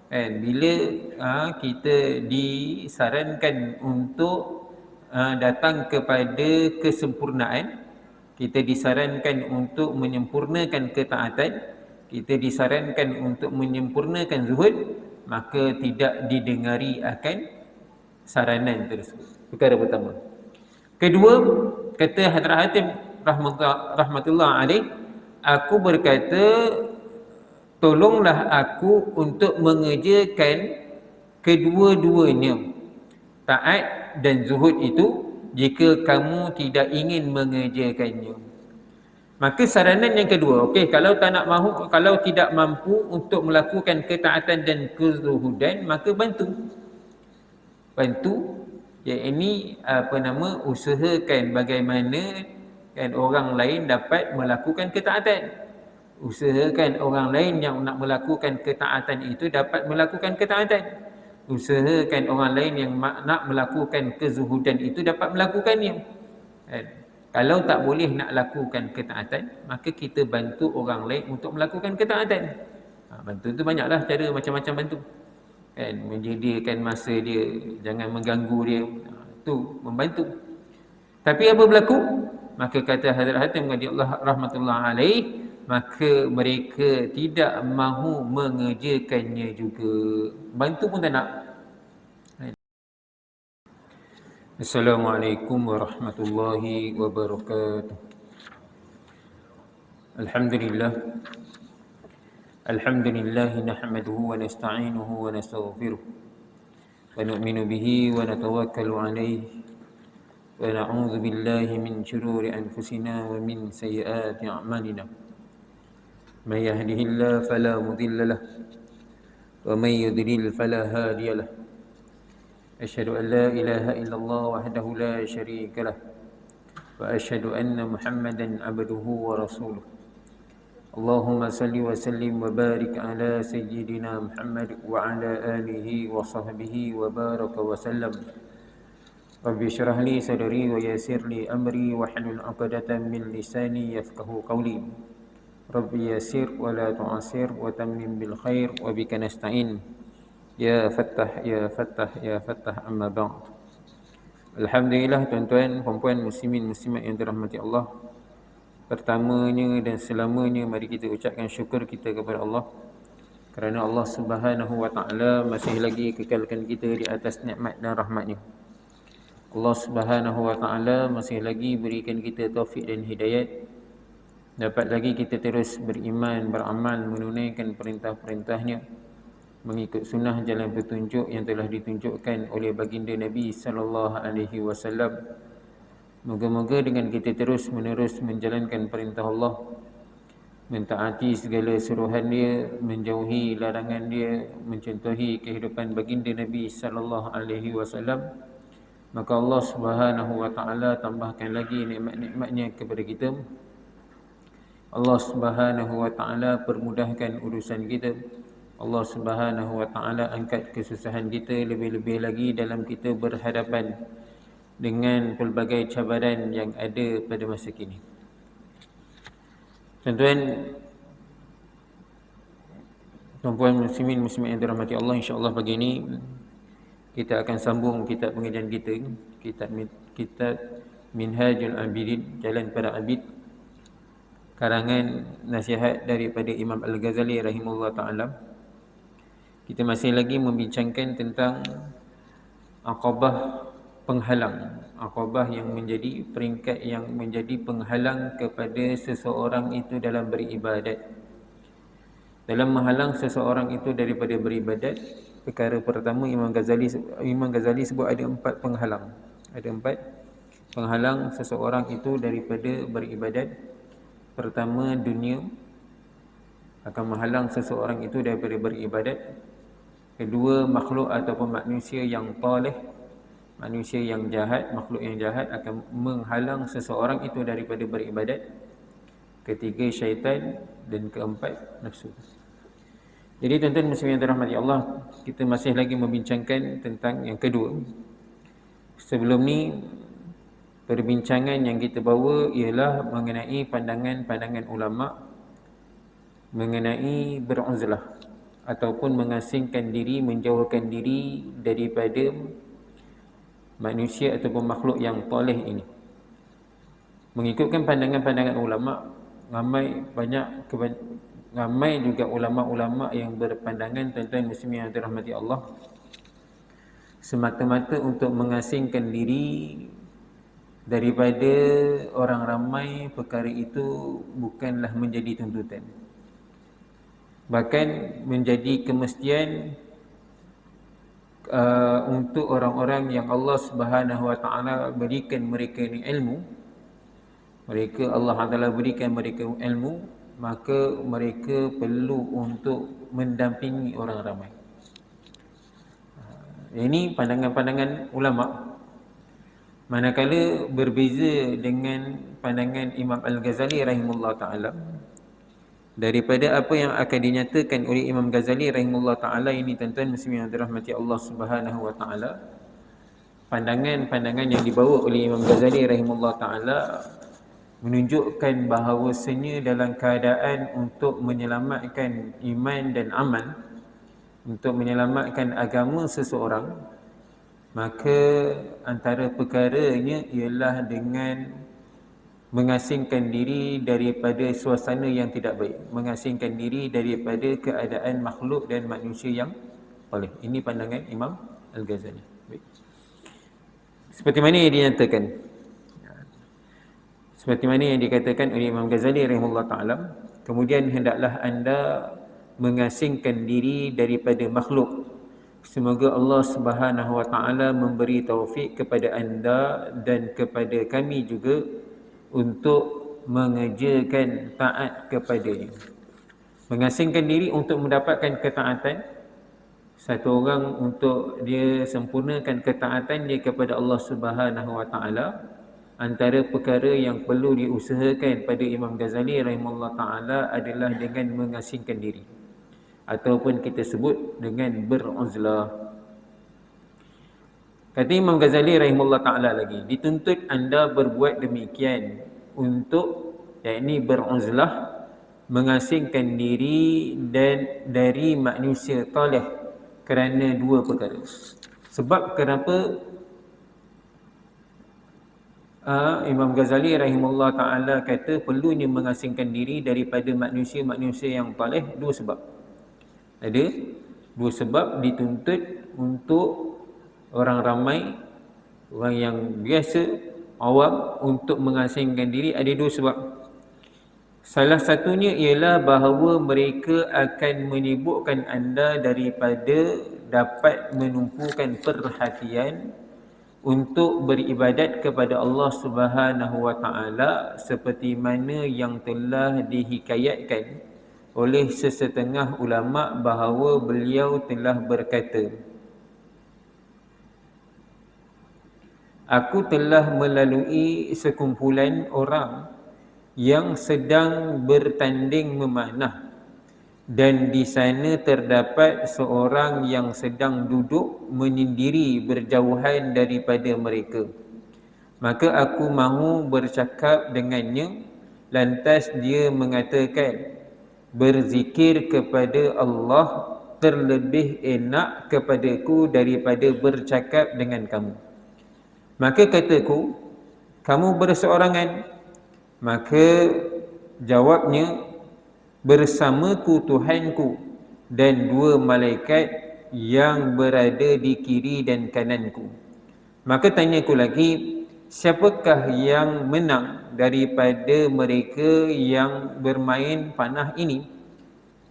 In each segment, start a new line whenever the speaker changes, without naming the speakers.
Bila kita disarankan untuk datang kepada kesempurnaan, kita disarankan untuk menyempurnakan ketaatan, kita disarankan untuk menyempurnakan zuhud, maka tidak didengari akan saranan tersebut. Perkara pertama. Kedua, kata Hadrat Hatim rahmatullah alaih, aku berkata, tolonglah aku untuk mengerjakan kedua-duanya, taat dan zuhud itu, jika kamu tidak ingin mengerjakannya. Maka saranan yang kedua, okey, kalau tak nak mahu, kalau tidak mampu untuk melakukan ketaatan dan kezuhudan, maka bantu, yakni usahakan bagaimana kan orang lain dapat melakukan ketaatan. Usahakan orang lain yang nak melakukan ketaatan itu dapat melakukan ketaatan. Usahakan orang lain yang nak melakukan kezuhudan itu dapat melakukannya. Kalau tak boleh nak lakukan ketaatan, maka kita bantu orang lain untuk melakukan ketaatan. Bantu tu banyaklah cara, macam-macam bantu. Menyediakan masa dia, jangan mengganggu dia. Tu membantu. Tapi apa berlaku? Maka kata Hadrat Hatim radhiyallahu rahmatullah alaih, maka mereka tidak mahu mengerjakannya juga. Bantu pun tak nak. Assalamualaikum warahmatullahi wabarakatuh. Alhamdulillah. Alhamdulillah nahmaduhu wa nasta'inuhu wa nastaghfiruh. Wa nu'minu bihi wa natawakkalu alayhi. Wa na'udzu billahi min shururi anfusina wa min sayyiati a'malina. Man yahdihillahu fala mudilla lahu wa man yudlil fala hadiya lahu. Asyhadu an la ilaha illallah wahdahu la syarika lah wa asyhadu anna Muhammadan abduhu wa rasuluh. Allahumma salli wa sallim wa barik ala sayyidina Muhammad wa ala alihi wa sahbihi wa baraka wa sallam. Rabbi syrah li sadri wa yassir li amri wa hlul 'uqdatam min lisani yafqahu qawli. Rabbi yassir wa la tu'assir wa tammim bil khair wa bika nasta'in. Ya Fattah, Ya Fattah, Ya Fattah, amma ba'd. Alhamdulillah tuan-tuan, puan-puan, muslimin, muslimat yang dirahmati Allah. Pertamanya dan selamanya mari kita ucapkan syukur kita kepada Allah, kerana Allah Subhanahu wa taala masih lagi kekalkan kita di atas nikmat dan rahmat-Nya. Allah Subhanahu wa taala masih lagi berikan kita taufik dan hidayat, dapat lagi kita terus beriman, beramal, menunaikan perintah-perintahnya, mengikut sunnah jalan petunjuk yang telah ditunjukkan oleh baginda Nabi sallallahu alaihi wasallam. Moga-moga dengan kita terus menerus menjalankan perintah Allah, mentaati segala suruhan dia, menjauhi larangan dia, mencontohi kehidupan baginda Nabi sallallahu alaihi wasallam, maka Allah Subhanahu wa taala tambahkan lagi nikmat-nikmatnya kepada kita. Allah Subhanahu wa taala permudahkan urusan kita. Allah Subhanahu wa taala angkat kesusahan kita, lebih-lebih lagi dalam kita berhadapan dengan pelbagai cabaran yang ada pada masa kini. Tuan-tuan, tuan-puan muslimin muslimat yang dirahmati Allah, insya-Allah pagi ini kita akan sambung kitab pengajian kita, kitab Minhajul Abidin, Jalan Para Abid, karangan nasihat daripada Imam Al-Ghazali rahimahullah taala. Kita masih lagi membincangkan tentang aqabah penghalang, aqabah yang menjadi peringkat yang menjadi penghalang kepada seseorang itu dalam beribadat. Dalam menghalang seseorang itu daripada beribadat, perkara pertama Imam Ghazali sebut ada 4 penghalang. Ada 4 penghalang seseorang itu daripada beribadat. Pertama, dunia akan menghalang seseorang itu daripada beribadat. Kedua, makhluk ataupun manusia yang talih, manusia yang jahat, makhluk yang jahat akan menghalang seseorang itu daripada beribadat. Ketiga, syaitan. Dan keempat, nafsu. Jadi tuan-tuan muslimin yang dirahmati Allah, kita masih lagi membincangkan tentang yang kedua. Sebelum ni, perbincangan yang kita bawa ialah mengenai pandangan-pandangan ulama mengenai beruzlah ataupun mengasingkan diri, menjauhkan diri daripada manusia ataupun makhluk yang toleh ini. Mengikutkan pandangan-pandangan ulama, ramai juga ulama-ulama yang berpandangan, tuan-tuan muslimin yang dirahmati Allah, semata-mata untuk mengasingkan diri daripada orang ramai, perkara itu bukanlah menjadi tuntutan. Bahkan menjadi kemestian untuk orang-orang yang Allah Subhanahu Wa Taala berikan mereka ni ilmu, Allah Taala berikan mereka ilmu, maka mereka perlu untuk mendampingi orang ramai. Ini pandangan-pandangan ulama. Manakala berbeza dengan pandangan Imam Al-Ghazali rahimahullah ta'ala, daripada apa yang akan dinyatakan oleh Imam Ghazali rahimahullah ta'ala ini, tuan-tuan muslimin yang dirahmati Allah Subhanahu wa ta'ala, pandangan-pandangan yang dibawa oleh Imam Ghazali rahimahullah ta'ala menunjukkan bahawasanya dalam keadaan untuk menyelamatkan iman dan amal, untuk menyelamatkan agama seseorang, maka antara perkaranya ialah dengan mengasingkan diri daripada suasana yang tidak baik, mengasingkan diri daripada keadaan makhluk dan manusia yang oleh. Ini pandangan Imam Al-Ghazali. Baik. Seperti mana yang dinyatakan, seperti mana yang dikatakan oleh Imam Ghazali rahimahullah ta'ala, kemudian hendaklah anda mengasingkan diri daripada makhluk. Semoga Allah Subhanahu Wa Taala memberi taufik kepada anda dan kepada kami juga untuk mengerjakan taat kepadanya. Mengasingkan diri untuk mendapatkan ketaatan. Satu orang untuk dia sempurnakan ketaatan dia kepada Allah Subhanahu Wa Taala, antara perkara yang perlu diusahakan pada Imam Ghazali rahimahullah ta'ala adalah dengan mengasingkan diri, ataupun kita sebut dengan beruzlah. Kata Imam Ghazali rahimahullah ta'ala lagi, dituntut anda berbuat demikian untuk, yakni beruzlah, mengasingkan diri dan dari manusia taleh, kerana dua perkara. Sebab kenapa Imam Ghazali rahimahullah ta'ala kata perlunya mengasingkan diri daripada manusia-manusia yang taleh? Dua sebab. Ada dua sebab dituntut untuk orang ramai, orang yang biasa, awam, untuk mengasingkan diri. Ada dua sebab. Salah satunya ialah bahawa mereka akan menyibukkan anda daripada dapat menumpukan perhatian untuk beribadat kepada Allah Subhanahu Wa Taala, seperti mana yang telah dihikayatkan oleh sesetengah ulama bahawa beliau telah berkata, aku telah melalui sekumpulan orang yang sedang bertanding memanah, dan di sana terdapat seorang yang sedang duduk menyendiri berjauhan daripada mereka. Maka aku mahu bercakap dengannya, lantas dia mengatakan, berzikir kepada Allah terlebih enak kepadaku daripada bercakap dengan kamu. Maka kataku, kamu berseorangan? Maka jawabnya, bersamaku Tuhanku dan dua malaikat yang berada di kiri dan kananku. Maka tanyaku lagi, siapakah yang menang daripada mereka yang bermain panah ini?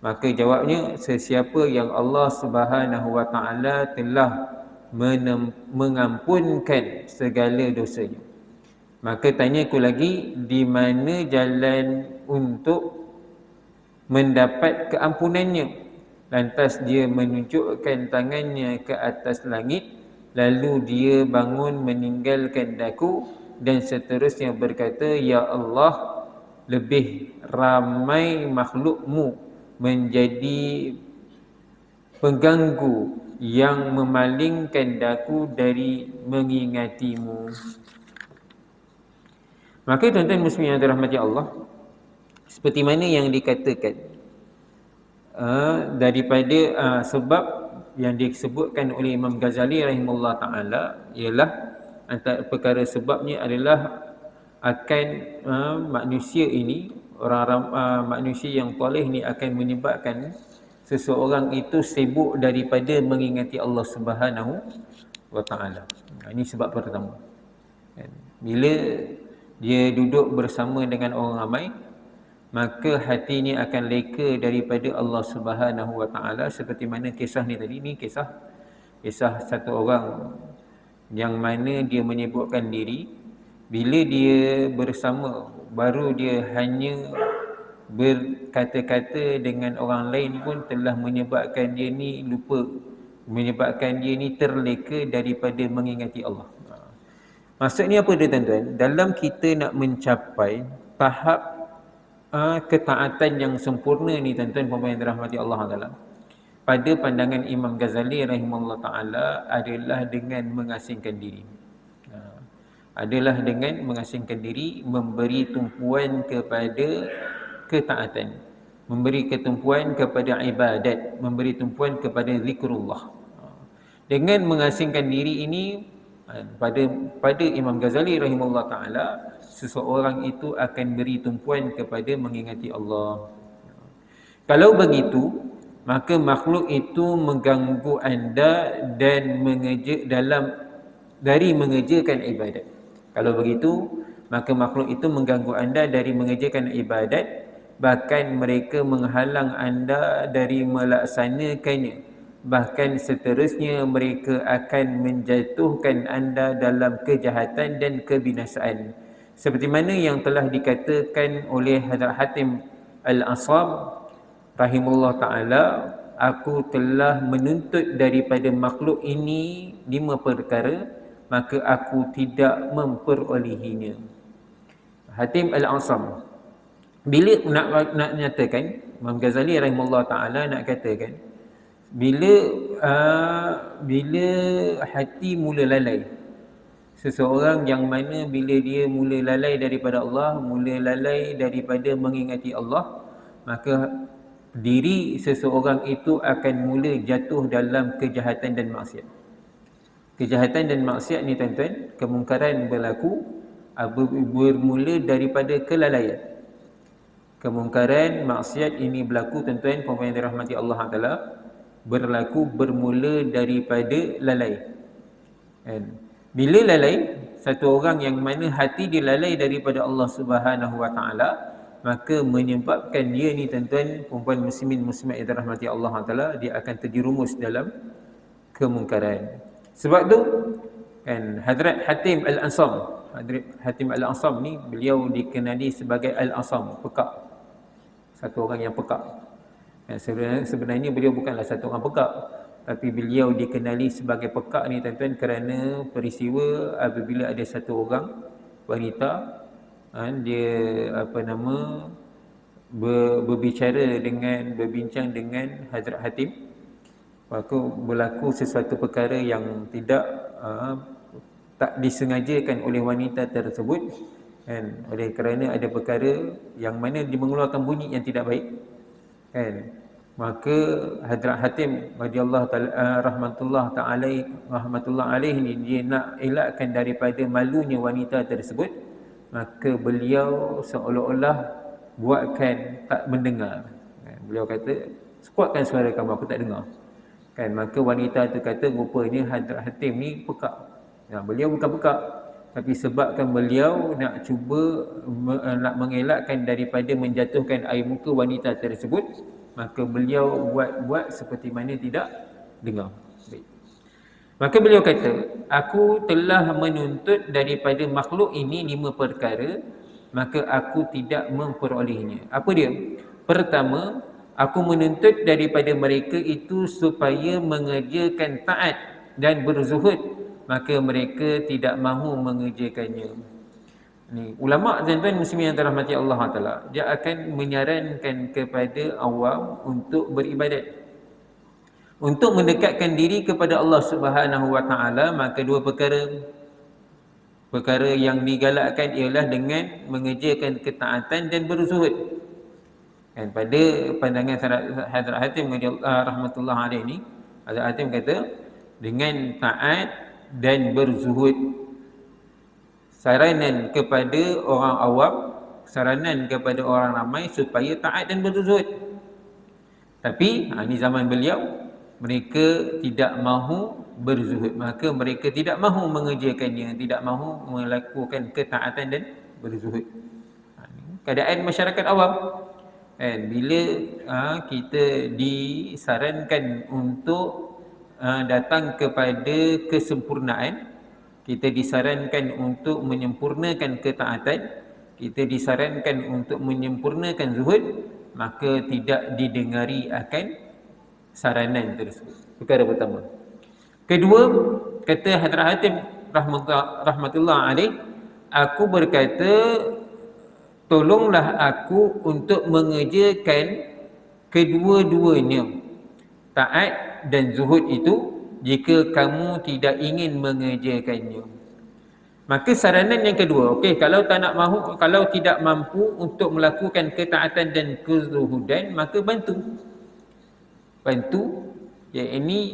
Maka jawabnya, sesiapa yang Allah Subhanahu Wa Taala telah mengampunkan segala dosanya. Maka tanyaku lagi, di mana jalan untuk mendapat keampunannya? Lantas dia menunjukkan tangannya ke atas langit, lalu dia bangun meninggalkan daku dan seterusnya berkata, ya Allah, lebih ramai makhlukmu menjadi pengganggu yang memalingkan daku dari mengingatimu. Maka tuan-tuan muslimin yang dirahmati Allah, seperti mana yang dikatakan daripada sebab yang disebutkan oleh Imam Ghazali rahimahullah ta'ala ialah antara perkara sebabnya adalah akan manusia ini, manusia yang soleh ni akan menyebabkan seseorang itu sibuk daripada mengingati Allah Subhanahu wa ta'ala. Ini sebab pertama. Bila dia duduk bersama dengan orang ramai, maka hatinya akan leka daripada Allah Subhanahu wa ta'ala. Seperti mana kisah ni tadi, ni kisah satu orang yang mana dia menyebutkan diri, bila dia bersama, baru dia hanya berkata-kata dengan orang lain pun telah menyebabkan dia ni lupa, menyebabkan dia ni terleka daripada mengingati Allah. Maksudnya apa dia tuan-tuan? Dalam kita nak mencapai tahap ketaatan yang sempurna ni tuan-tuan puan-puan yang dirahmati Allah Taala, pada pandangan Imam Ghazali rahimahullah ta'ala adalah dengan mengasingkan diri. Adalah dengan mengasingkan diri, memberi tumpuan kepada ketaatan, memberi ketumpuan kepada ibadat, memberi tumpuan kepada zikrullah. Dengan mengasingkan diri ini, pada Imam Ghazali rahimahullah ta'ala, seseorang itu akan beri tumpuan kepada mengingati Allah. Kalau begitu, maka makhluk itu mengganggu anda dan dari mengerjakan ibadat. Kalau begitu, maka makhluk itu mengganggu anda dari mengerjakan ibadat, bahkan mereka menghalang anda dari melaksanakannya. Bahkan seterusnya mereka akan menjatuhkan anda dalam kejahatan dan kebinasaan. Seperti mana yang telah dikatakan oleh Hadrat Hatim Al-Asam rahimahullah ta'ala, aku telah menuntut daripada makhluk ini 5 perkara, maka aku tidak memperolehinya. Hatim Al-Asam bila nak nyatakan, Imam Ghazali rahimahullah ta'ala nak katakan, bila hati mula lalai, seseorang yang mana bila dia mula lalai daripada Allah, mula lalai daripada mengingati Allah, maka diri seseorang itu akan mula jatuh dalam kejahatan dan maksiat. Kejahatan dan maksiat ni tuan-tuan, kemungkaran berlaku bermula daripada kelalaian. Kemungkaran maksiat ini berlaku tuan-tuan puan-puan yang dirahmati Allah Taala, bermula daripada lalai. Bila lalai, satu orang yang mana hati dia lalai daripada Allah Subhanahu wa ta'ala, maka menyebabkan dia ni tuan-tuan puan-puan muslimin muslimat yang dirahmati Allah Taala, dia akan terjerumus dalam kemungkaran. Sebab tu kan Hadrat Hatim Al-Asam, Hatim Al-Asam ni beliau dikenali sebagai Al-Asam, pekak. Satu orang yang pekak. Sebenarnya beliau bukanlah satu orang pekak, tapi beliau dikenali sebagai pekak ni tuan-tuan kerana peristiwa apabila ada satu orang wanita, dia berbincang dengan Hadrat Hatim. Maka berlaku sesuatu perkara yang tak disengajakan oleh wanita tersebut, kan, oleh kerana ada perkara yang mana dia mengeluarkan bunyi yang tidak baik, kan. Maka Hadrat Hatim radhiyallahu ta'ala rahmatullah alaih ni, dia nak elakkan daripada malunya wanita tersebut, maka beliau seolah-olah buatkan tak mendengar. Beliau kata, kuatkan suara kamu, aku tak dengar. Kan, maka wanita tu kata, rupanya Hadrat Hatim ni pekak. Beliau bukan pekak, tapi sebabkan beliau nak cuba nak mengelakkan daripada menjatuhkan air muka wanita tersebut, maka beliau buat seperti mana tidak dengar. Baik. Maka beliau kata, aku telah menuntut daripada makhluk ini 5 perkara, maka aku tidak memperolehnya. Apa dia? Pertama, aku menuntut daripada mereka itu supaya mengerjakan taat dan berzuhud, maka mereka tidak mahu mengerjakannya. Ni ulama tuan-tuan muslimin yang dirahmati Allah Taala, dia akan menyarankan kepada awam untuk beribadat, untuk mendekatkan diri kepada Allah Subhanahu wa ta'ala. Maka 2 perkara yang digalakkan ialah dengan mengerjakan ketaatan dan berzuhud. Kan pada pandangan Hadrat Hatim rahmatullah alaih ni, Hadrat Hatim kata dengan taat dan berzuhud, saranan kepada orang awam, saranan kepada orang ramai supaya taat dan berzuhud. Tapi ini zaman beliau, mereka tidak mahu berzuhud, maka mereka tidak mahu mengerjakannya, tidak mahu melakukan ketaatan dan berzuhud. Keadaan masyarakat awam. Bila kita disarankan untuk datang kepada kesempurnaan, kita disarankan untuk menyempurnakan ketaatan, kita disarankan untuk menyempurnakan zuhud, maka tidak didengari akan saranan tersebut. Perkara pertama. Kedua, kata Hadrat Hatim rahmatullah alaih, aku berkata, tolonglah aku untuk mengerjakan kedua-duanya, taat dan zuhud itu, jika kamu tidak ingin mengerjakannya. Maka saranan yang kedua, okey, kalau tidak mampu untuk melakukan ketaatan dan kezuhudan, maka bantu, iaitu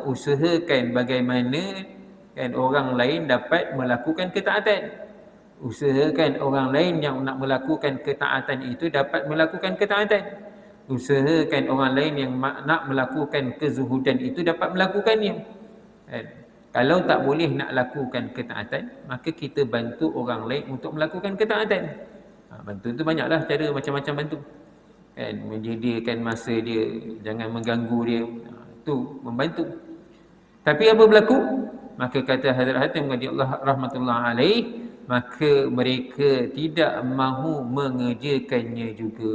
usahakan bagaimana kan orang lain dapat melakukan ketaatan. Usahakan orang lain yang nak melakukan ketaatan itu dapat melakukan ketaatan. Usahakan orang lain yang nak melakukan kezuhudan itu dapat melakukannya. Kalau tak boleh nak lakukan ketaatan, maka kita bantu orang lain untuk melakukan ketaatan. Bantu tu banyaklah cara, macam-macam bantu. Menyediakan masa dia, jangan mengganggu dia. Itu membantu. Tapi apa berlaku? Maka kata Hadrat Hatim radhiyallahu rahmatullah alaih, maka mereka tidak mahu mengerjakannya juga.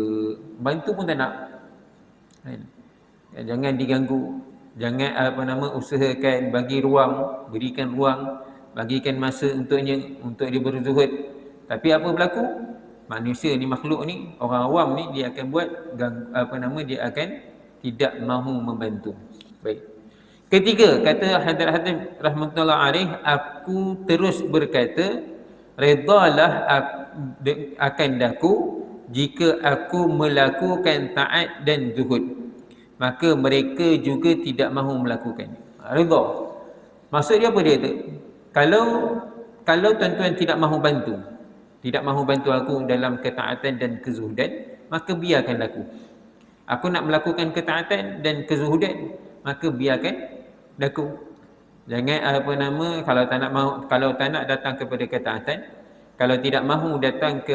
Bantu pun tak nak. Jangan diganggu. Jangan usahakan bagi ruang, berikan ruang, bagikan masa untuknya, untuk dia berzuhud. Tapi apa berlaku? Manusia ni, makhluk ni, orang awam ni, dia akan buat dia akan tidak mahu membantu. Baik. Ketiga, kata Hadrat Hatim rahmatullah alaih, aku terus berkata, redalah akan daku jika aku melakukan taat dan zuhud, maka mereka juga tidak mahu melakukan. Redha. Maksud dia apa dia tu? Kalau tuan-tuan tidak mahu bantu aku dalam ketaatan dan kezuhudan, maka biarkan aku. Aku nak melakukan ketaatan dan kezuhudan, maka biarkan aku. Jangan kalau tak nak datang kepada ketaatan, kalau tidak mahu datang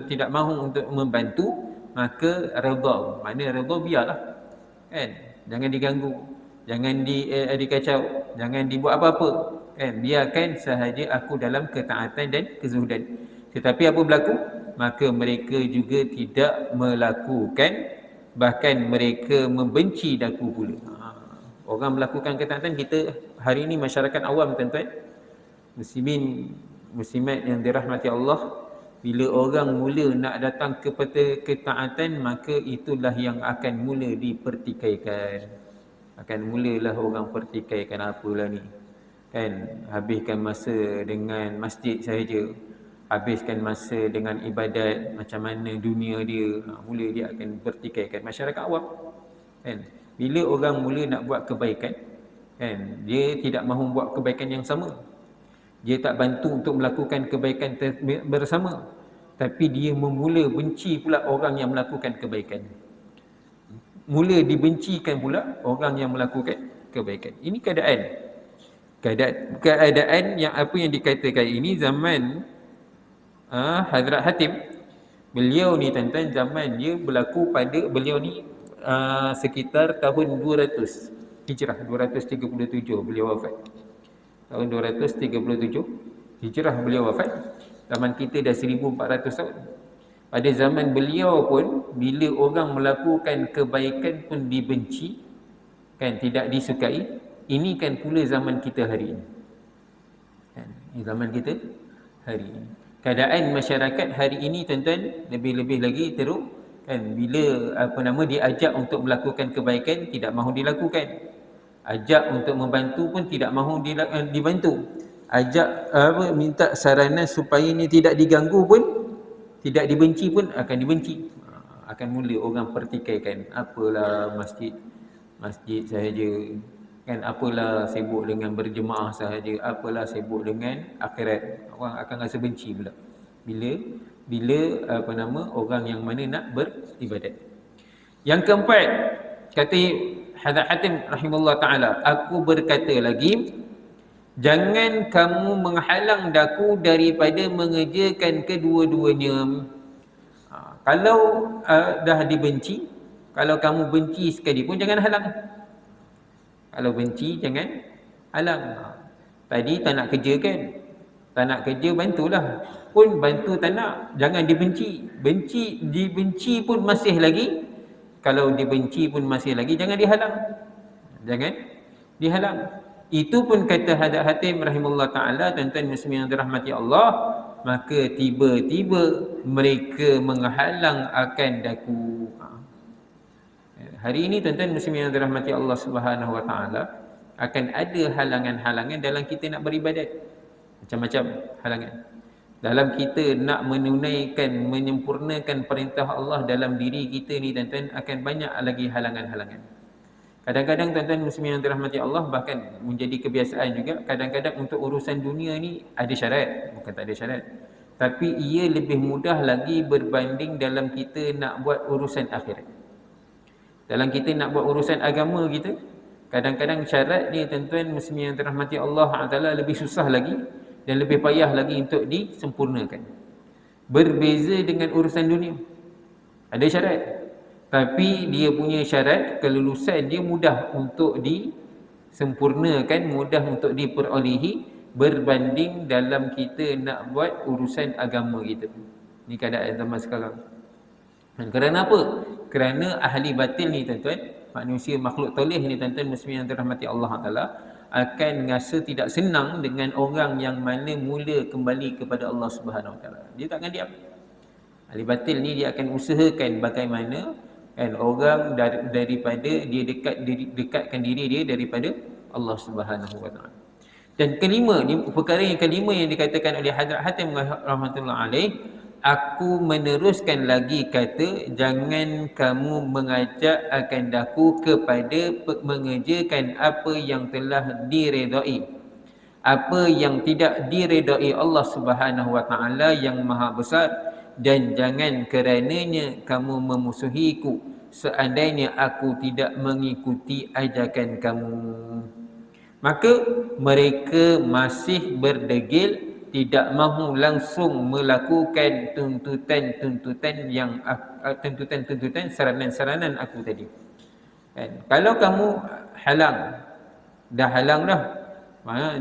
tidak mahu untuk membantu, maka redha. Maknanya redha, biarlah. Kan? Jangan diganggu, jangan dikacau, jangan dibuat apa-apa. Kan? Biarkan sahaja aku dalam ketaatan dan kezuhudan. Tetapi apa berlaku? Maka mereka juga tidak melakukan, bahkan mereka membenci daku pula. Orang melakukan ketaatan, kita hari ini masyarakat awam, tuan-tuan, muslimat yang dirahmati Allah, bila orang mula nak datang kepada ketaatan, maka itulah yang akan mula dipertikaikan. Akan mulalah orang pertikaikan, apalah ni. Kan, habiskan masa dengan masjid sahaja, habiskan masa dengan ibadat, macam mana dunia dia, mula dia akan pertikaikan masyarakat awam. Kan? Bila orang mula nak buat kebaikan, kan, dia tidak mahu buat kebaikan yang sama. Dia tak bantu untuk melakukan kebaikan bersama, tapi dia memula benci pula orang yang melakukan kebaikan. Mula dibencikan pula orang yang melakukan kebaikan. Ini keadaan yang apa yang dikatakan ini zaman Hadrat Hatim. Beliau ni, tuan-tuan, zaman dia berlaku pada beliau ni sekitar tahun 200 Hijrah, 237 beliau wafat. Tahun 237 Hijrah beliau wafat. Zaman kita dah 1400 tahun. Pada zaman beliau pun, bila orang melakukan kebaikan pun dibenci, kan, tidak disukai. Ini kan pula zaman kita hari ini. Kan, ini zaman kita hari ini. Keadaan masyarakat hari ini, tuan-tuan, lebih-lebih lagi teruk. Kan, bila diajak untuk melakukan kebaikan, tidak mahu dilakukan. Ajak untuk membantu pun tidak mahu dibantu. Ajak minta saranan supaya ini tidak diganggu pun, tidak dibenci pun akan dibenci. akan mula orang pertikaikan, apalah masjid sahaja, kan, apalah sibuk dengan berjemaah sahaja, apalah sibuk dengan akhirat. Orang akan rasa benci pula bila orang yang mana nak beribadat. Yang keempat, kata Hadrat Hatim rahimahullah ta'ala, aku berkata lagi, jangan kamu menghalang daku daripada mengerjakan kedua-duanya. Kalau dah dibenci, kalau kamu benci sekali pun jangan halang. Kalau benci jangan halang. Tadi tak nak kerja kan, tak nak kerja, bantulah. Pun bantu tak nak, jangan dibenci. Dibenci pun masih lagi. Kalau dibenci pun masih lagi, jangan dihalang. Jangan dihalang. Itu pun kata Hadrat Hatim rahimahullah ta'ala, tuan-tuan muslimin yang dirahmati Allah, maka tiba-tiba mereka menghalang akan daku. Hari ini tuan-tuan muslimin yang dirahmati Allah Subhanahu wa ta'ala, akan ada halangan-halangan dalam kita nak beribadat. Macam-macam halangan. Dalam kita nak menunaikan, menyempurnakan perintah Allah dalam diri kita ni tuan-tuan, akan banyak lagi halangan-halangan. Kadang-kadang tuan-tuan muslimin yang dirahmati Allah, bahkan menjadi kebiasaan juga, kadang-kadang untuk urusan dunia ni ada syarat, bukan tak ada syarat. Tapi ia lebih mudah lagi berbanding dalam kita nak buat urusan akhirat. Dalam kita nak buat urusan agama kita, kadang-kadang syarat ni tuan-tuan muslimin yang dirahmati Allah Ta'ala lebih susah lagi dan lebih payah lagi untuk disempurnakan. Berbeza dengan urusan dunia. Ada syarat, tapi dia punya syarat kelulusan dia mudah untuk disempurnakan, mudah untuk diperolehi berbanding dalam kita nak buat urusan agama kita. Ini keadaan zaman sekarang. Dan kerana apa? Kerana ahli batil ni tuan-tuan, manusia makhluk toleh ni tuan-tuan muslimin yang dirahmati Allah Ta'ala, akan rasa tidak senang dengan orang yang mana mula kembali kepada Allah Subhanahu Wa Ta'ala. Dia tak akan diam. Ahli batil ni dia akan usahakan bagaimana kan orang daripada dia dekatkan diri dia daripada Allah Subhanahu Wa Ta'ala. Dan kelima, perkara yang kelima yang dikatakan oleh Hadrat Hatim rahmatullah alaih, aku meneruskan lagi kata, jangan kamu mengajak akan daku kepada mengerjakan apa yang telah diredai, apa yang tidak diredai Allah Subhanahu Wa Ta'ala yang maha besar, dan jangan kerananya kamu memusuhiku seandainya aku tidak mengikuti ajakan kamu. Maka mereka masih berdegil, tidak mahu langsung melakukan tuntutan-tuntutan yang tuntutan-tuntutan saranan-saranan aku tadi. Kan? Kalau kamu dah halang dah.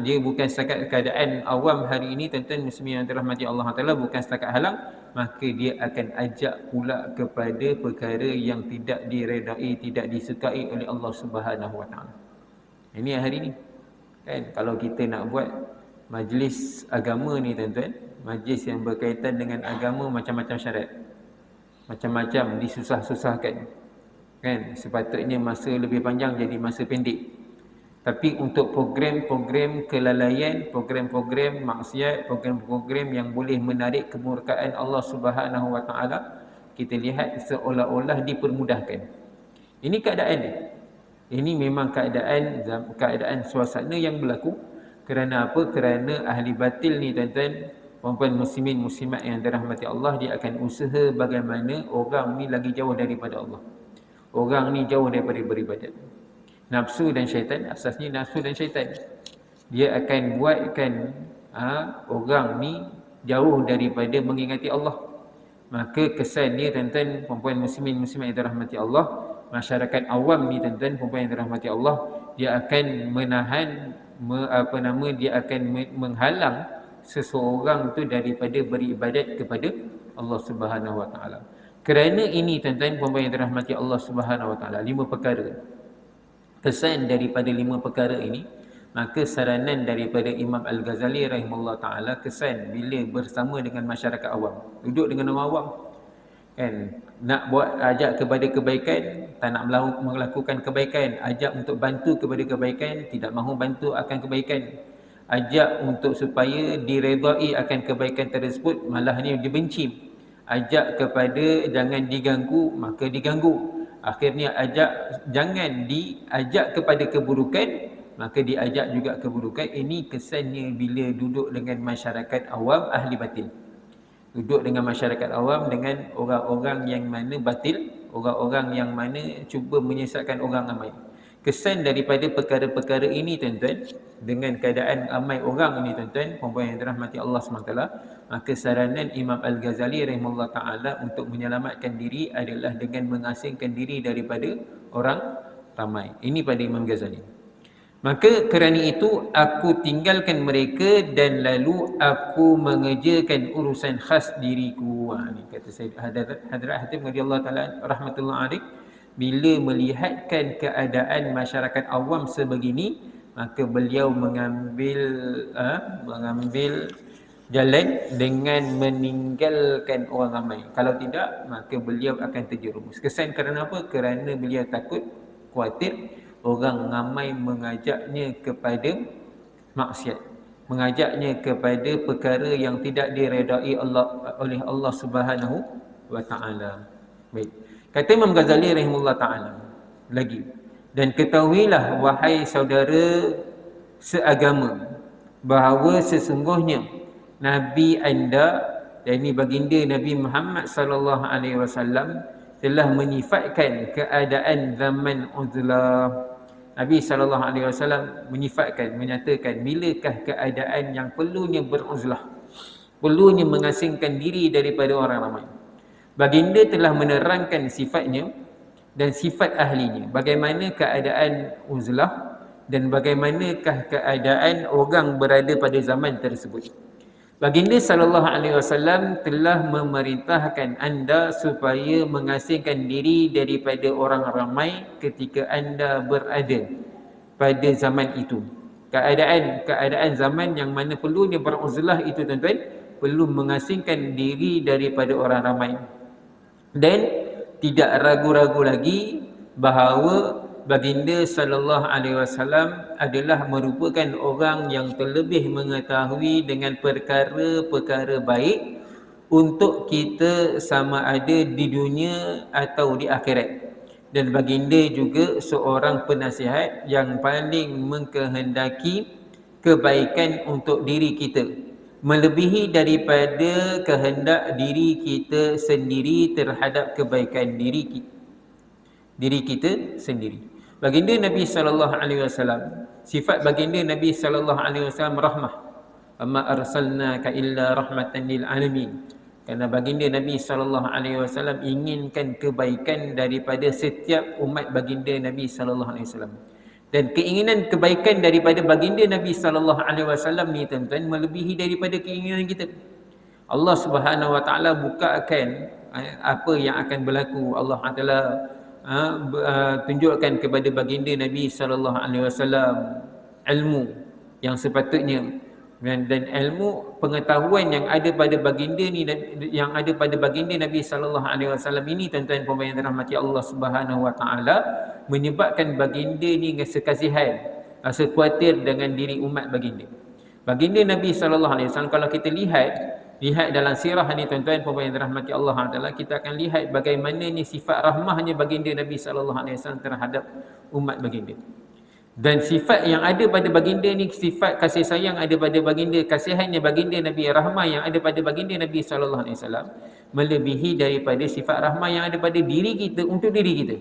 Dia bukan setakat keadaan awam hari ini tuan-tuan muslimin yang dirahmati Allah Ta'ala, bukan setakat halang, maka dia akan ajak pula kepada perkara yang tidak diredai, tidak disukai oleh Allah Subhanahu Wa Ta'ala. Ini hari ini. Kan, kalau kita nak buat majlis agama ni tuan-tuan, majlis yang berkaitan dengan agama, macam-macam syarat, macam-macam disusah-susahkan. Kan, sepatutnya masa lebih panjang jadi masa pendek. Tapi untuk program-program kelalaian, program-program maksiat, program-program yang boleh menarik kemurkaan Allah Subhanahu Wa Ta'ala, kita lihat seolah-olah dipermudahkan. Ini keadaan dia. Ini memang keadaan suasana yang berlaku. Kerana apa? Kerana ahli batil ni tuan-tuan, puan-puan muslimin muslimat yang dirahmati Allah, dia akan usaha bagaimana orang ni lagi jauh daripada Allah. Orang ni jauh daripada beribadat. Nafsu dan syaitan, asasnya nafsu dan syaitan, dia akan buatkan orang ni jauh daripada mengingati Allah. Maka kesan dia tuan-tuan, puan-puan muslimin muslimat yang dirahmati Allah, masyarakat awam ni tuan-tuan, puan-puan yang dirahmati Allah, dia akan menahan dia akan menghalang seseorang tu daripada beribadat kepada Allah Subhanahu Wa Ta'ala. Kerana ini tuan-tuan, puan-puan yang dirahmati Allah Subhanahu Wa Ta'ala, 5 perkara. Kesan daripada 5 perkara ini, maka saranan daripada Imam Al-Ghazali rahimahullah ta'ala, kesan bila bersama dengan masyarakat awam, duduk dengan orang awam, kan, nak buat ajak kepada kebaikan, tak nak melakukan kebaikan, ajak untuk bantu kepada kebaikan, tidak mahu bantu akan kebaikan, ajak untuk supaya diredai akan kebaikan tersebut, malah ni dibenci, ajak kepada jangan diganggu, maka diganggu. Akhirnya jangan diajak kepada keburukan, maka diajak juga keburukan. Ini kesannya bila duduk dengan masyarakat awam ahli batil. Duduk dengan masyarakat awam dengan orang-orang yang mana batil, orang-orang yang mana cuba menyesatkan orang ramai. Kesan daripada perkara-perkara ini tuan-tuan, dengan keadaan ramai orang ini tuan-tuan, puan-puan yang dirahmati Allah SWT, maka saranan Imam Al-Ghazali rahimahullah ta'ala untuk menyelamatkan diri adalah dengan mengasingkan diri daripada orang ramai. Ini pada Imam Ghazali. Maka kerana itu aku tinggalkan mereka dan lalu aku mengerjakan urusan khas diriku. Ini kata Sayyid Hadrat Hatib radhiyallahu taala rahmatullah alaih, bila melihatkan keadaan masyarakat awam sebegini, maka beliau mengambil jalan dengan meninggalkan orang ramai. Kalau tidak, maka beliau akan terjerumus. Kesan kerana apa? Kerana beliau takut, khawatir orang ramai mengajaknya kepada maksiat, mengajaknya kepada perkara yang tidak diredai oleh Allah Subhanahu wa taala. Baik. Kata Imam Ghazali rahimahullah taala lagi, dan ketahuilah wahai saudara seagama bahawa sesungguhnya Nabi anda, dan ini baginda Nabi Muhammad sallallahu alaihi wasallam, telah menyifatkan keadaan zaman uzlah. Nabi SAW menyifatkan, menyatakan bilakah keadaan yang perlunya beruzlah, perlunya mengasingkan diri daripada orang ramai. Baginda telah menerangkan sifatnya dan sifat ahlinya, bagaimana keadaan uzlah dan bagaimanakah keadaan orang berada pada zaman tersebut. Baginda SAW telah memerintahkan anda supaya mengasingkan diri daripada orang ramai ketika anda berada pada zaman itu. Keadaan zaman yang mana perlunya beruzlah itu tuan-tuan, perlu mengasingkan diri daripada orang ramai. Dan tidak ragu-ragu lagi bahawa baginda SAW adalah merupakan orang yang terlebih mengetahui dengan perkara-perkara baik untuk kita sama ada di dunia atau di akhirat. Dan baginda juga seorang penasihat yang paling mengkehendaki kebaikan untuk diri kita, melebihi daripada kehendak diri kita sendiri terhadap kebaikan diri kita sendiri. Baginda Nabi SAW, sifat baginda Nabi SAW rahmah. Amma arsalnaka illa rahmatan lil alamin. Kerana baginda Nabi SAW inginkan kebaikan daripada setiap umat baginda Nabi SAW. Dan keinginan kebaikan daripada baginda Nabi SAW ni tuan-tuan melebihi daripada keinginan kita. Allah Subhanahu Wa Taala bukakan apa yang akan berlaku. Allah Taala tunjukkan kepada baginda Nabi SAW ilmu yang sepatutnya, dan ilmu pengetahuan yang ada pada baginda ni, yang ada pada baginda Nabi SAW ini tuan-tuan puan-puan yang dirahmati Allah Subhanahu Wa Taala, menyebabkan baginda ni rasa kasihan, rasa khawatir dengan diri umat baginda. Baginda Nabi SAW, kalau kita lihat dalam sirah ni tuan-tuan puan-puan yang dirahmati Allah Taala, kita akan lihat bagaimana ni sifat rahmahnya baginda Nabi SAW terhadap umat baginda. Dan sifat yang ada pada baginda ni, sifat kasih sayang ada pada baginda, kasihannya baginda Nabi, rahmah yang ada pada baginda Nabi SAW melebihi daripada sifat rahmah yang ada pada diri kita untuk diri kita.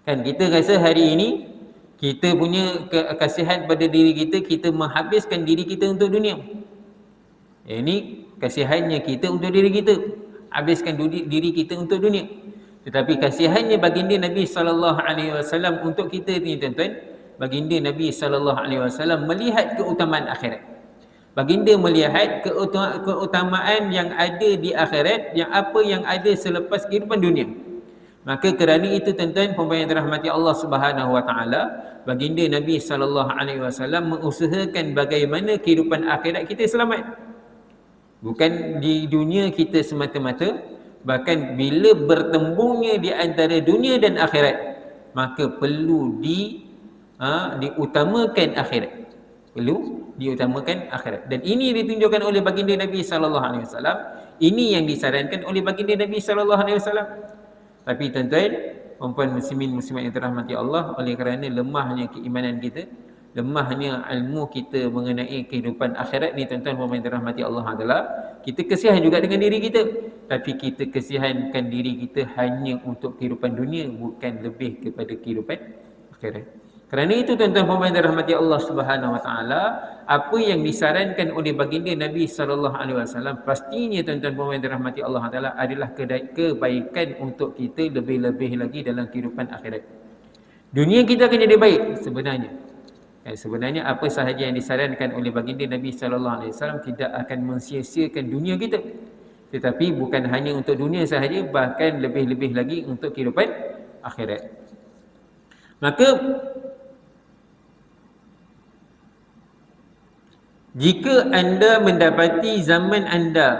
Kan kita rasa hari ini kita punya kasihan pada diri kita, kita menghabiskan diri kita untuk dunia. Ini kasihannya kita untuk diri kita, habiskan diri kita untuk dunia. Tetapi kasihannya baginda Nabi SAW untuk kita ni tuan-tuan, baginda Nabi SAW melihat keutamaan akhirat. Baginda melihat keutamaan yang ada di akhirat, yang apa yang ada selepas kehidupan dunia. Maka kerana itu tuan-tuan puan-puan yang dirahmati Allah Subhanahu Wa Taala, baginda Nabi SAW mengusahakan bagaimana kehidupan akhirat kita selamat. Bukan di dunia kita semata-mata, bahkan bila bertembungnya di antara dunia dan akhirat, maka perlu diutamakan akhirat. Perlu diutamakan akhirat. Dan ini ditunjukkan oleh baginda Nabi sallallahu alaihi wasallam. Ini yang disarankan oleh baginda Nabi sallallahu alaihi wasallam. Tapi tuan-tuan, puan-puan muslimin muslimat yang dirahmati Allah, oleh kerana lemahnya keimanan kita, lemahnya ilmu kita mengenai kehidupan akhirat ni tuan-tuan puan-puan yang dirahmati Allah adalah kita kesian juga dengan diri kita, tapi kita kesiankan diri kita hanya untuk kehidupan dunia, bukan lebih kepada kehidupan akhirat. Kerana itu tuan-tuan puan-puan yang dirahmati Allah Subhanahu Wa Taala, apa yang disarankan oleh baginda Nabi sallallahu alaihi wasallam pastinya tuan-tuan puan-puan yang dirahmati Allah Taala adalah kebaikan untuk kita lebih-lebih lagi dalam kehidupan akhirat. Dunia kita akan jadi baik sebenarnya. Sebenarnya apa sahaja yang disarankan oleh baginda Nabi sallallahu alaihi wasallam tidak akan mensia-siakan dunia kita. Tetapi bukan hanya untuk dunia sahaja, bahkan lebih-lebih lagi untuk kehidupan akhirat. Maka jika anda mendapati zaman anda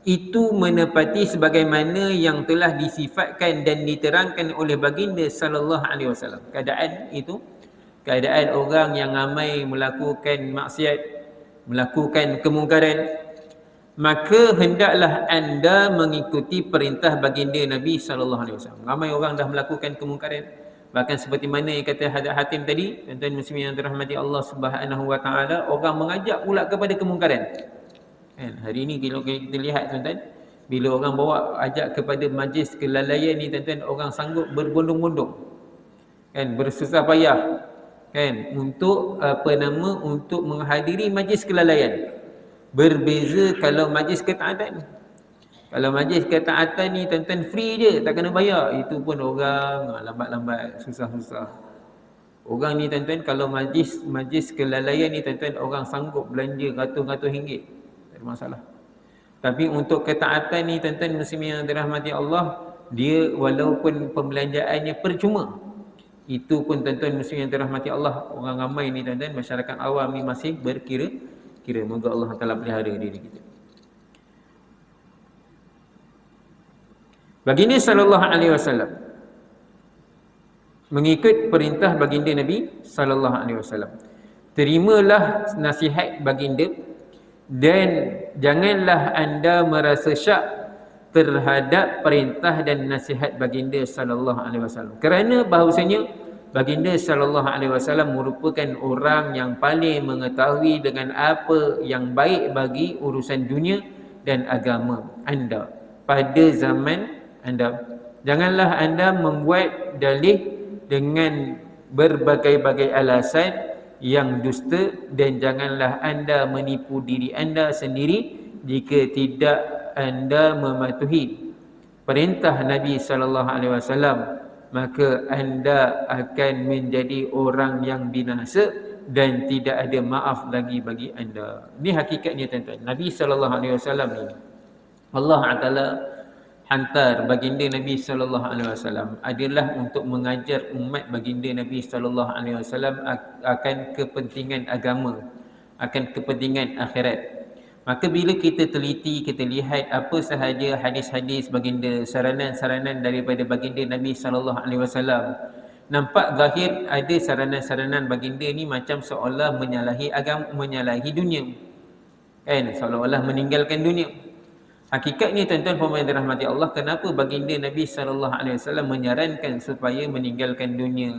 itu menepati sebagaimana yang telah disifatkan dan diterangkan oleh baginda sallallahu alaihi wasallam, keadaan itu, keadaan orang yang ramai melakukan maksiat, melakukan kemungkaran, maka hendaklah anda mengikuti perintah baginda Nabi sallallahu alaihi wasallam. Ramai orang dah melakukan kemungkaran. Bahkan seperti mana yang kata Hadrat Hatim tadi, tuan-tuan muslimin yang dirahmati Allah Subhanahu Wa Taala, orang mengajak pula kepada kemungkaran. Kan, hari ini kalau kita lihat tuan-tuan, bila orang bawa ajak kepada majlis kelalaian ni tuan-tuan, orang sanggup berbondong-bondong. Kan, bersusah payah kan untuk untuk menghadiri majlis kelalaian. Berbeza kalau majlis ketaatan. Kalau majlis ketaatan ni tuan-tuan free je, tak kena bayar, itu pun orang lambat-lambat, susah-susah. Orang ni tuan-tuan kalau majlis kelalaian ni tuan-tuan, orang sanggup belanja ratus-ratus ringgit, tak ada masalah. Tapi untuk ketaatan ni tuan-tuan muslimin yang dirahmati Allah, dia walaupun pembelanjaannya percuma, itu pun tuan-tuan muslimin yang dirahmati Allah, orang ramai ni tuan-tuan, masyarakat awam ni masih berkira-kira. Moga Allah Taala pelihara diri kita. Baginda sallallahu alaihi wasallam mengikut perintah baginda Nabi sallallahu alaihi wasallam. Terimalah nasihat baginda dan janganlah anda merasa syak terhadap perintah dan nasihat baginda sallallahu alaihi wasallam. Kerana bahawasanya baginda sallallahu alaihi wasallam merupakan orang yang paling mengetahui dengan apa yang baik bagi urusan dunia dan agama anda pada zaman anda. Janganlah anda membuat dalih dengan berbagai-bagai alasan yang dusta, dan janganlah anda menipu diri anda sendiri jika tidak anda mematuhi perintah Nabi sallallahu alaihi wasallam, maka anda akan menjadi orang yang binasa dan tidak ada maaf lagi bagi anda. Ini hakikatnya tuan-tuan. Nabi sallallahu alaihi wasallam ni Allah Taala hantar baginda Nabi sallallahu alaihi wasallam adalah untuk mengajar umat baginda Nabi sallallahu alaihi wasallam akan kepentingan agama, akan kepentingan akhirat. Maka bila kita teliti, kita lihat apa sahaja hadis-hadis baginda, saranan-saranan daripada baginda Nabi sallallahu alaihi wasallam, nampak zahir ada saranan-saranan baginda ni macam seolah menyalahi agama, menyalahi dunia. Kan, seolah-olah meninggalkan dunia. Hakikatnya tuan-tuan puan-puan yang dirahmati Allah, kenapa baginda Nabi sallallahu alaihi wasallam menyarankan supaya meninggalkan dunia,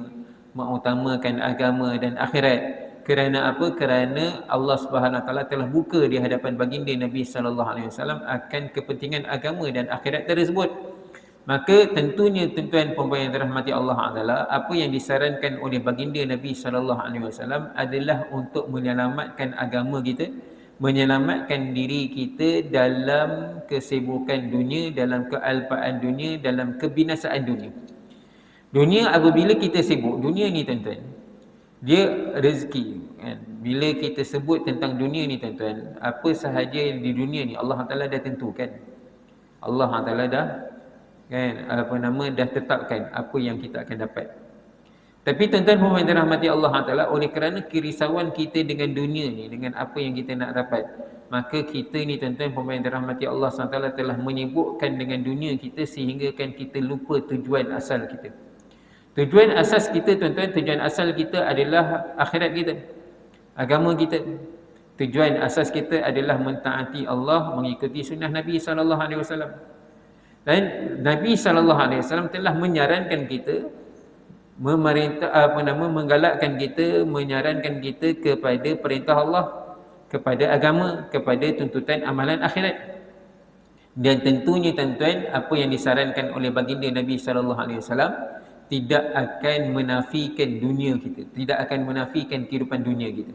mengutamakan agama dan akhirat? Kerana apa? Kerana Allah Subhanahu Wa Taala telah buka di hadapan baginda Nabi sallallahu alaihi wasallam akan kepentingan agama dan akhirat tersebut. Maka tentunya tuan-tuan puan-puan yang dirahmati Allah adalah apa yang disarankan oleh baginda Nabi sallallahu alaihi wasallam adalah untuk menyelamatkan agama kita, menyelamatkan diri kita dalam kesibukan dunia, dalam kealpaan dunia, dalam kebinasaan dunia. Dunia apabila kita sibuk, dunia ni tuan-tuan, dia rezeki kan. Bila kita sebut tentang dunia ni tuan-tuan, apa sahaja di dunia ni Allah Taala dah tentukan. Allah Taala dah dah tetapkan apa yang kita akan dapat. Tapi tuan-tuan puan-puan yang dirahmati Allah Taala, oleh kerana kerisauan kita dengan dunia ni, dengan apa yang kita nak dapat, maka kita ni tuan-tuan puan-puan yang dirahmati Allah SWT telah menyibukkan dengan dunia kita sehingga kan kita lupa tujuan asal kita. Tujuan asas kita tuan-tuan, tujuan asal kita adalah akhirat kita, agama kita. Tujuan asas kita adalah mentaati Allah, mengikuti sunnah Nabi sallallahu alaihi wasallam. Dan Nabi sallallahu alaihi wasallam telah menyarankan kita, menggalakkan kita, menyarankan kita kepada perintah Allah, kepada agama, kepada tuntutan amalan akhirat. Dan tentunya tuan-tuan, apa yang disarankan oleh baginda Nabi sallallahu alaihi wasallam tidak akan menafikan dunia kita, tidak akan menafikan kehidupan dunia kita.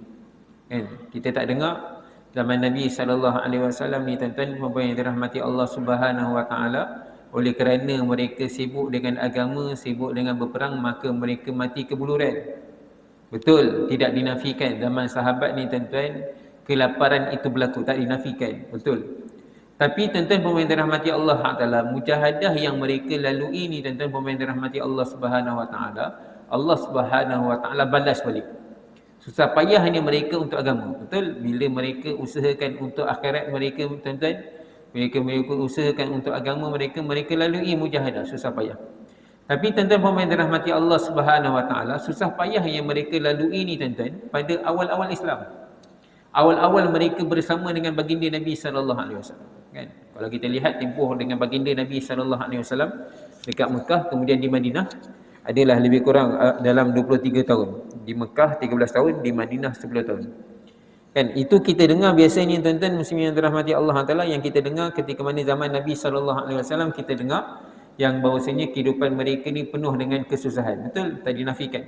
Kan? Kita tak dengar zaman Nabi sallallahu alaihi wasallam ni tuan-tuan yang dirahmati Allah Subhanahu wa taala, oleh kerana mereka sibuk dengan agama, sibuk dengan berperang, maka mereka mati kebuluran. Betul, tidak dinafikan zaman sahabat ni tuan-tuan, kelaparan itu berlaku, tak dinafikan. Betul. Tapi tuan-tuan pemain dirahmati Allah Taala, mujahadah yang mereka lalui ni tuan-tuan pemain dirahmati Allah Subhanahu Wa Taala, Allah Subhanahu Wa Taala balas balik. Susah payahnya mereka untuk agama. Betul? Bila mereka usahakan untuk akhirat mereka tuan-tuan, mereka usahakan untuk agama mereka lalui mujahadah, susah payah. Tapi tuan-tuan pemain dirahmati Allah Subhanahu Wa Taala, susah payah yang mereka lalui ni tuan-tuan pada awal-awal Islam. Awal-awal mereka bersama dengan baginda Nabi sallallahu alaihi wasallam. Kan? Kalau kita lihat tempoh dengan baginda Nabi sallallahu alaihi wasallam dekat Mekah, kemudian di Madinah adalah lebih kurang dalam 23 tahun. Di Mekah 13 tahun, di Madinah 10 tahun. Kan itu kita dengar biasanya tuan-tuan muslimin yang dirahmati Allah Taala, yang kita dengar ketika mana zaman Nabi sallallahu alaihi wasallam, kita dengar yang bahawasanya kehidupan mereka ni penuh dengan kesusahan. Betul? Tak dinafikan.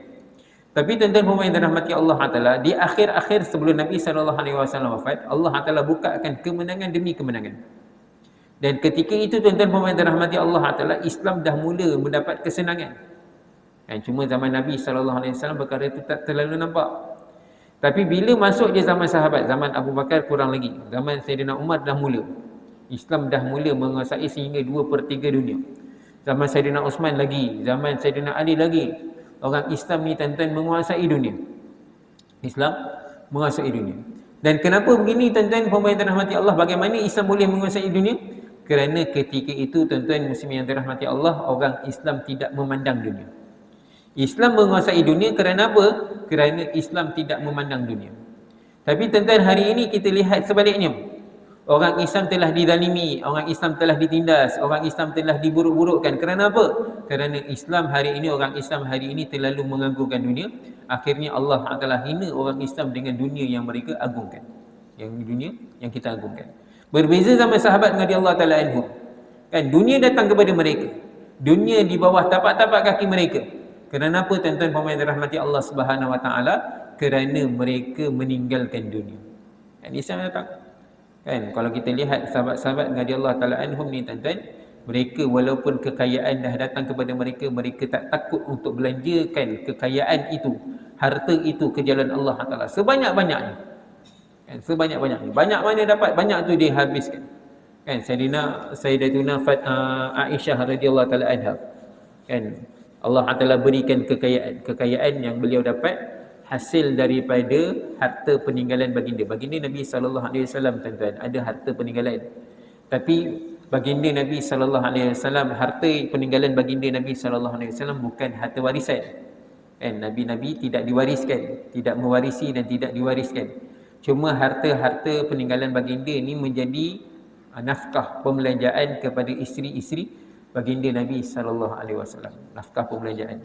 Tapi tuan-tuan pemain dirahmati Allah Taala, di akhir-akhir sebelum Nabi sallallahu alaihi wasallam wafat, Allah Taala bukakan kemenangan demi kemenangan. Dan ketika itu tuan-tuan pemain dirahmati Allah Taala, Islam dah mula mendapat kesenangan. Dan cuma zaman Nabi sallallahu alaihi wasallam perkara itu tak terlalu nampak. Tapi bila masuk je zaman sahabat, zaman Abu Bakar kurang lagi, zaman Sayyidina Umar dah mula. Islam dah mula menguasai sehingga 2/3 dunia. Zaman Sayyidina Uthman lagi, zaman Sayyidina Ali lagi. Orang Islam ni tuan-tuan menguasai dunia. Islam menguasai dunia. Dan kenapa begini tuan-tuan pemain dirahmati Allah? Bagaimana Islam boleh menguasai dunia? Kerana ketika itu tuan-tuan muslimin yang dirahmati Allah, orang Islam tidak memandang dunia. Islam menguasai dunia kerana apa? Kerana Islam tidak memandang dunia. Tapi tuan-tuan hari ini kita lihat sebaliknya. Orang Islam telah dizalimi, orang Islam telah ditindas, orang Islam telah diburuk-burukkan. Kerana apa? Kerana Islam hari ini, orang Islam hari ini terlalu mengagungkan dunia. Akhirnya Allah Taala hina orang Islam dengan dunia yang mereka agungkan. Yang dunia yang kita agungkan. Berbeza zaman sahabat radhiyallahu taala anhum. Kan dunia datang kepada mereka. Dunia di bawah tapak-tapak kaki mereka. Kerana apa tuan-tuan pemain dirahmati Allah Subhanahu Wa Taala? Kerana mereka meninggalkan dunia. Kan Islam datang. Kan kalau kita lihat sahabat-sahabat radhiyallahu taala anhum ni tuan-tuan, mereka walaupun kekayaan dah datang kepada mereka, mereka tak takut untuk belanjakan kekayaan itu, harta itu ke jalan Allah Taala sebanyak-banyaknya. Kan sebanyak-banyaknya. Banyak mana dapat, banyak tu dia habiskan. Kan Sayyidatuna Aisyah radhiyallahu taala anha. Kan Allah Taala berikan kekayaan yang beliau dapat hasil daripada harta peninggalan baginda Nabi sallallahu alaihi wasallam tuan-tuan, ada harta peninggalan. Tapi baginda Nabi sallallahu alaihi wasallam, harta peninggalan baginda Nabi sallallahu alaihi wasallam bukan harta warisan. Kan nabi-nabi tidak diwariskan, tidak mewarisi dan tidak diwariskan. Cuma harta-harta peninggalan baginda ni menjadi nafkah pembelanjaan kepada isteri-isteri baginda Nabi sallallahu alaihi wasallam, nafkah pembelanjaan.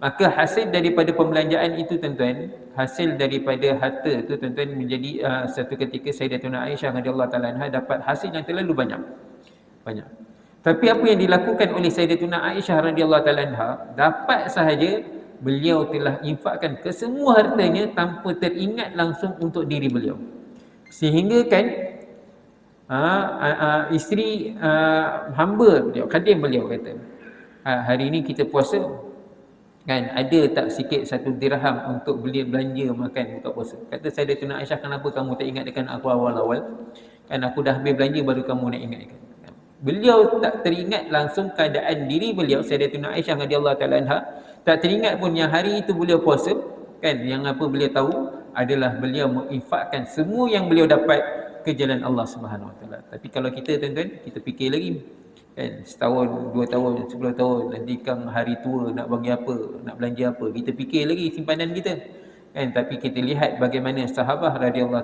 Maka hasil daripada pembelanjaan itu tuan-tuan, hasil daripada harta itu tuan-tuan menjadi satu ketika Sayyidatuna Aisyah radhiyallahu taala anha dapat hasil yang terlalu banyak. Tapi apa yang dilakukan oleh Sayyidatuna Aisyah radhiyallahu taala anha, dapat sahaja beliau telah infakkan ke semua hartanya tanpa teringat langsung untuk diri beliau. Sehingga kan isteri hamba beliau, khadim beliau kata, hari ini kita puasa, kan ada tak sikit 1 dirham untuk beli belanja makan buka puasa. Kata Sayyidatuna Aisyah, kenapa kamu tak ingatkan aku awal-awal? Kan aku dah habis belanja baru kamu nak ingatkan. Beliau tak teringat langsung keadaan diri beliau, Sayyidatuna Aisyah radhiyallahu taala anha, tak teringat pun yang hari itu beliau puasa. Kan yang apa beliau tahu adalah beliau menginfakkan semua yang beliau dapat ke jalan Allah Subhanahu Wa Taala. Tapi kalau kita tuan-tuan, kita fikir lagi. Kan setahun, 2 tahun, 10 tahun nanti kan hari tua nak bagi apa, nak belanja apa, kita fikir lagi simpanan kita. kan, tapi kita lihat bagaimana sahabah radhiyallahu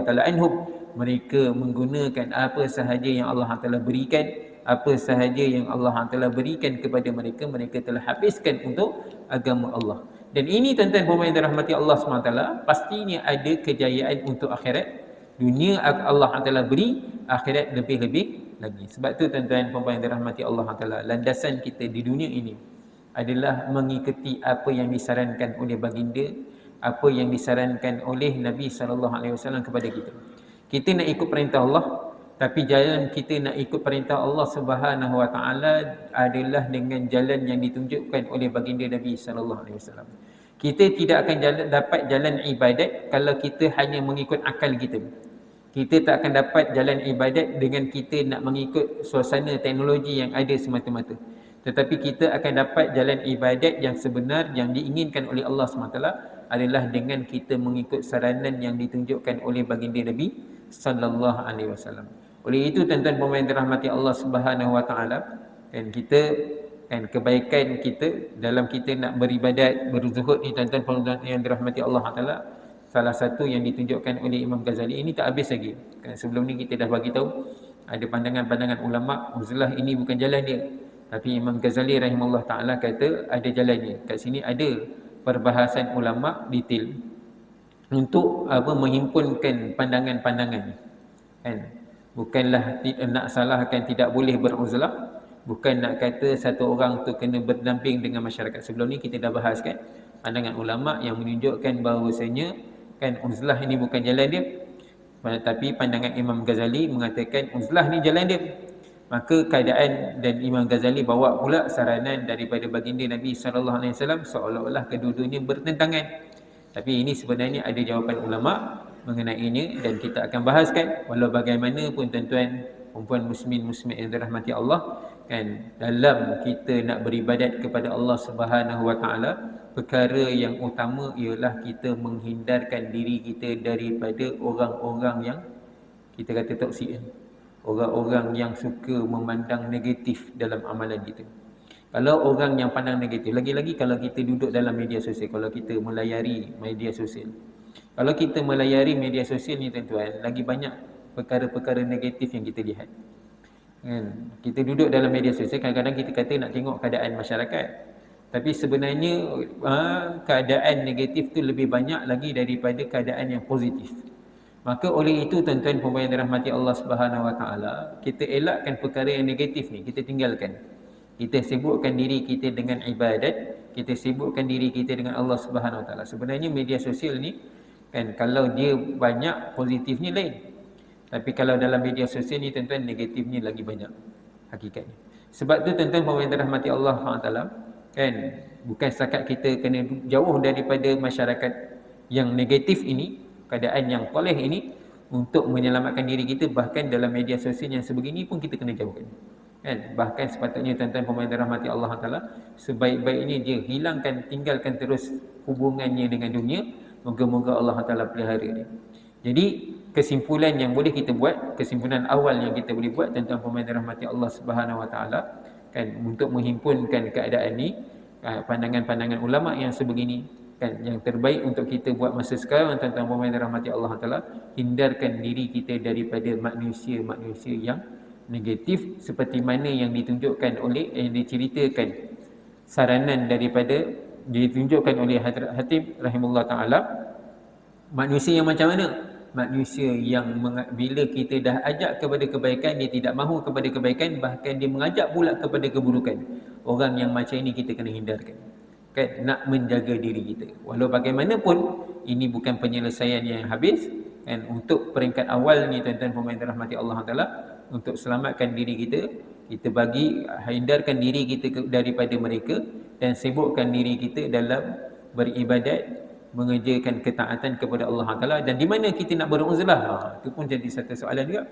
taala anhum, mereka menggunakan apa sahaja yang Allah Taala berikan, apa sahaja yang Allah Taala berikan kepada mereka, mereka telah habiskan untuk agama Allah. Dan ini tuan-tuan puan-puan yang dirahmati Allah SWT, pastinya ada kejayaan untuk akhirat. Dunia Allah Taala beri, akhirat lebih-lebih lagi. Sebab tu tuan-tuan puan-puan yang dirahmati Allah Taala, landasan kita di dunia ini adalah mengikuti apa yang disarankan oleh baginda, apa yang disarankan oleh Nabi SAW kepada kita. Kita nak ikut perintah Allah, tapi jalan kita nak ikut perintah Allah Subhanahu Wa Taala adalah dengan jalan yang ditunjukkan oleh baginda Nabi SAW. Kita tidak akan dapat jalan ibadat kalau kita hanya mengikut akal kita. Kita tak akan dapat jalan ibadat dengan kita nak mengikut suasana teknologi yang ada semata-mata. Tetapi kita akan dapat jalan ibadat yang sebenar, yang diinginkan oleh Allah SWT adalah dengan kita mengikut saranan yang ditunjukkan oleh baginda Nabi sallallahu alaihi wasallam. Oleh itu tuan-tuan puan-puan yang dirahmati Allah Subhanahu Wa Taala, dan kita kan kebaikan kita dalam kita nak beribadat, berzuhud ni tuan-tuan puan-puan yang dirahmati Allah Taala, salah satu yang ditunjukkan oleh Imam Ghazali ini tak habis lagi. Kan sebelum ni kita dah bagi tahu ada pandangan-pandangan ulama uzlah ini bukan jalan dia. Tapi Imam Ghazali rahimahullah taala kata ada jalannya. Kat sini ada perbahasan ulama detail untuk menghimpunkan pandangan-pandangan. Kan? Bukanlah nak salahkan tidak boleh beruzlah, bukan nak kata satu orang tu kena berdamping dengan masyarakat. Sebelum ni kita dah bahas kan pandangan ulama yang menunjukkan bahawasanya kan uzlah ini bukan jalan dia. Tapi pandangan Imam Ghazali mengatakan uzlah ni jalan dia. Maka keadaan dan Imam Ghazali bawa pula saranan daripada baginda Nabi SAW seolah-olah kedua-duanya bertentangan. Tapi ini sebenarnya ada jawapan ulama mengenainya dan kita akan bahaskan. Walau bagaimanapun tuan-tuan perempuan muslimin yang dirahmati Allah, kan dalam kita nak beribadat kepada Allah Subhanahu Wa Taala, perkara yang utama ialah kita menghindarkan diri kita daripada orang-orang yang kita kata toksik, orang-orang yang suka memandang negatif dalam amalan kita. Kalau orang yang pandang negatif, lagi-lagi kalau kita duduk dalam media sosial, kalau kita melayari media sosial, kalau kita melayari media sosial ni tuan-tuan, lagi banyak perkara-perkara negatif yang kita lihat. Kan? Kita duduk dalam media sosial, kadang-kadang kita kata nak tengok keadaan masyarakat. Tapi sebenarnya keadaan negatif tu lebih banyak lagi daripada keadaan yang positif. Maka oleh itu tuan-tuan puan-puan yang dirahmati Allah Subhanahu Wa Taala, kita elakkan perkara yang negatif ni, kita tinggalkan. Kita sibukkan diri kita dengan ibadat, kita sibukkan diri kita dengan Allah Subhanahu Wa Taala. Sebenarnya media sosial ni kan kalau dia banyak positifnya lain. Tapi kalau dalam media sosial ni tuan-tuan negatifnya lagi banyak hakikatnya. Sebab tu tuan-tuan puan-puan yang dirahmati Allah SWT, kan bukan setakat kita kena jauh daripada masyarakat yang negatif ini, keadaan yang toleh ini, untuk menyelamatkan diri kita, bahkan dalam media sosial yang sebegini pun kita kena jauhkan. Kan? Bahkan sepatutnya tuan-tuan puan-puan yang dirahmati Allah Taala, sebaik-baiknya dia hilangkan, tinggalkan terus hubungannya dengan dunia. Moga-moga Allah Taala pelihara dia. Jadi kesimpulan yang boleh kita buat, kesimpulan awal yang kita boleh buat tuan-tuan puan-puan yang dirahmati Allah Subhanahu Wa Taala, kan untuk menghimpunkan keadaan ni, pandangan-pandangan ulama yang sebegini, kan yang terbaik untuk kita buat masa sekarang tuan-tuan puan-puan yang dirahmati Allah Taala, hindarkan diri kita daripada manusia-manusia yang negatif, seperti mana yang ditunjukkan oleh yang diceritakan saranan daripada ditunjukkan oleh Hadrat Hatib rahimahullah taala. Manusia yang macam mana? Manusia yang bila kita dah ajak kepada kebaikan, dia tidak mahu kepada kebaikan, bahkan dia mengajak pula kepada keburukan. Orang yang macam ini kita kena hindarkan. Kan nak menjaga diri kita. Walau bagaimanapun ini bukan penyelesaian yang habis, kan untuk peringkat awal ni tuan-tuan puan-puan yang dirahmati Allah Taala, untuk selamatkan diri kita, kita bagi hindarkan diri kita daripada mereka dan sibukkan diri kita dalam beribadat, mengerjakan ketaatan kepada Allah Taala. Dan di mana kita nak beruzlah, itu pun jadi satu soalan juga.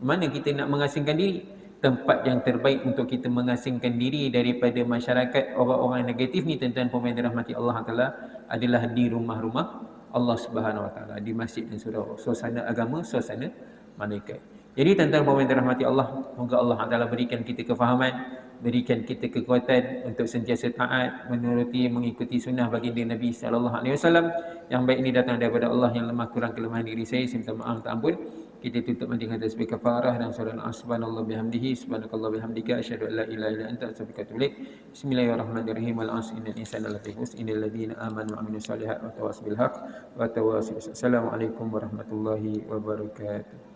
Mana kita nak mengasingkan diri? Tempat yang terbaik untuk kita mengasingkan diri daripada masyarakat orang-orang negatif ni tuan-tuan puan-puan yang dirahmati Allah Taala adalah di rumah-rumah Allah Subhanahu Wa Taala, di masjid dan surau, suasana agama, suasana malaikat. Jadi tuan-tuan puan-puan yang dirahmati Allah, moga Allah Taala berikan kita kefahaman berikan kita kekuatan untuk sentiasa taat, menuruti, mengikuti sunnah baginda Nabi SAW. Yang baik ini datang daripada Allah, yang lemah kurang kelemahan diri saya minta maaf, minta ampun. Kita tutup dengan tasbih kafarah dan surah subhanallah bihamdihi subhanakallah bihamdika asyhadu an la ilaha illa anta astaghfiruka wa atubu ilaik. Bismillahirrahmanirrahim. Wal 'asri innal insana lafi khusr illal ladzina amanu wa 'amilus solihati wa tawassaw bil haqq wa tawassaw bis sabr. Assalamualaikum warahmatullahi wabarakatuh.